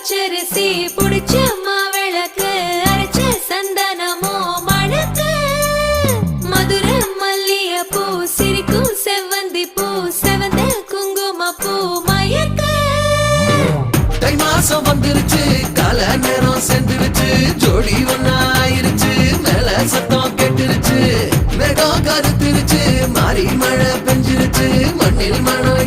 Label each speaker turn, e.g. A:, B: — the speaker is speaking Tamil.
A: பச்சரிசி புடிச்ச மாவிளக்கு அரைச்ச சந்தனமோ மணக்கு மதுர மல்லிய பூ சிரிக்கும் செவ்வந்தி பூ செவந்த குங்கும பூ மயக்க
B: தை மாசம் வந்துருச்சு கால நேரம் சென்றுருச்சு ஜோடி ஒன்னா ஆயிருச்சு மேல சத்தம் கேட்டுருச்சு மேகம் கருத்துருச்சு மாறி மழை பெஞ்சிருச்சு மண்ணில் மனம்